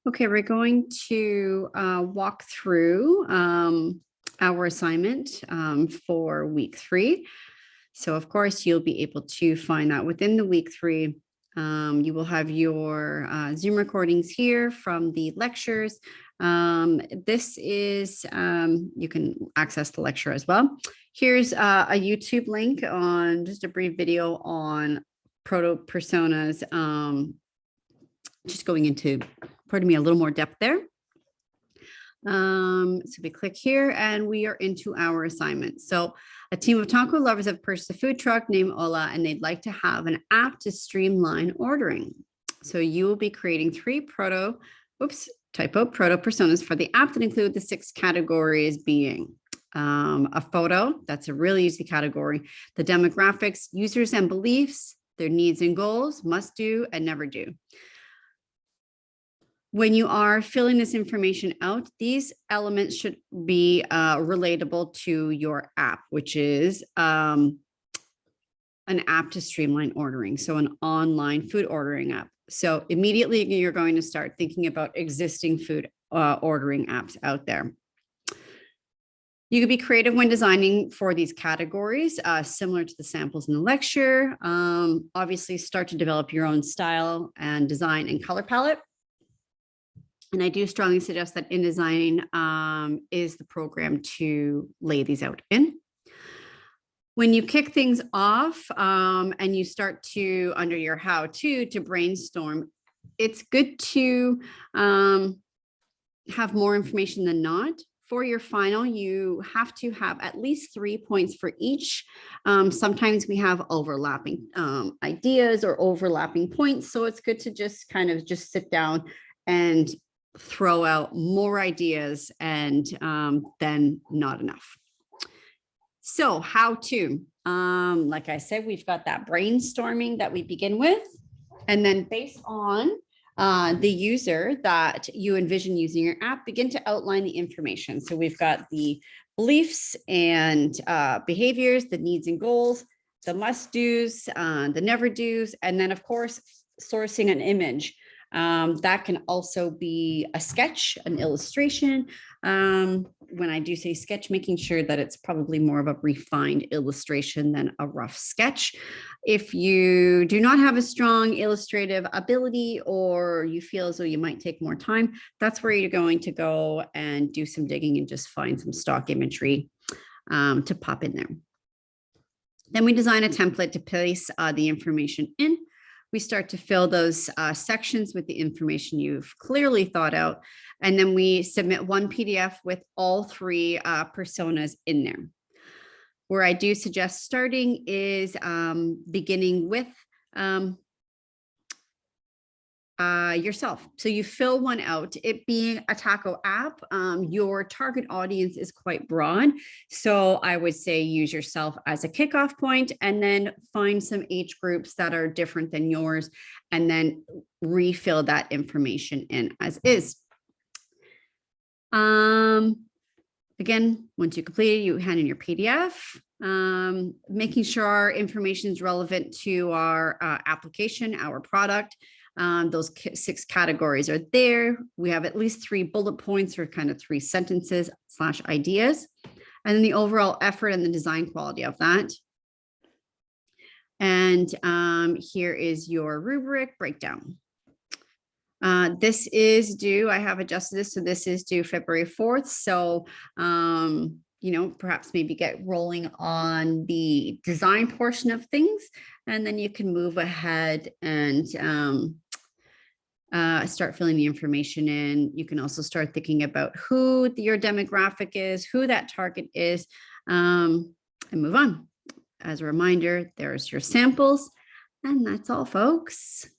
Okay, we're going to walk through our assignment for week 3. So of course, you'll be able to find that within the week 3. You will have your Zoom recordings here from the lectures. This is, you can access the lecture as well. Here's a YouTube link on just a brief video on proto-personas, just going into, pardon me, a little more depth there. So we click here and we are into our assignment. So a team of taco lovers have purchased a food truck named Ola, and they'd like to have an app to streamline ordering. So you will be creating 3 proto-personas for the app that include the 6 categories being a photo, that's a really easy category, the demographics, users and beliefs, their needs and goals, must do and never do. When you are filling this information out, these elements should be relatable to your app, which is an app to streamline ordering. So an online food ordering app. So immediately you're going to start thinking about existing food ordering apps out there. You can be creative when designing for these categories, similar to the samples in the lecture. Obviously, start to develop your own style and design and color palette. And I do strongly suggest that InDesign is the program to lay these out in. When you kick things off and you start to, under your how-to, to brainstorm, it's good to have more information than not. For your final, you have to have at least 3 points for each. Sometimes we have overlapping ideas or overlapping points. So it's good to just kind of just sit down and throw out more ideas and then not enough. So how to, like I said, we've got that brainstorming that we begin with, and then based on the user that you envision using your app, begin to outline the information. So we've got the beliefs and behaviors, the needs and goals, the must-dos, the never-dos, and then of course, sourcing an image. That can also be a sketch, an illustration. When I do say sketch, making sure that it's probably more of a refined illustration than a rough sketch. If you do not have a strong illustrative ability, or you feel as though you might take more time, that's where you're going to go and do some digging and just find some stock imagery to pop in there. Then we design a template to place the information in. We start to fill those sections with the information you've clearly thought out. And then we submit one PDF with all 3 personas in there. Where I do suggest starting is beginning with yourself. So you fill one out. It being a taco app, your target audience is quite broad. So I would say use yourself as a kickoff point, and then find some age groups that are different than yours, and then refill that information in as is. Again, once you complete it, you hand in your PDF, making sure our information is relevant to our application, our product. Those 6 categories are there. We have at least 3 bullet points, or kind of 3 sentences / ideas, and then the overall effort and the design quality of that. And here is your rubric breakdown. This is due, I have adjusted this, so this is due February 4th. So, you know, perhaps maybe get rolling on the design portion of things, and then you can move ahead and start filling the information in. You can also start thinking about who your demographic is, who that target is, and move on. As a reminder, there's your samples, and that's all, folks.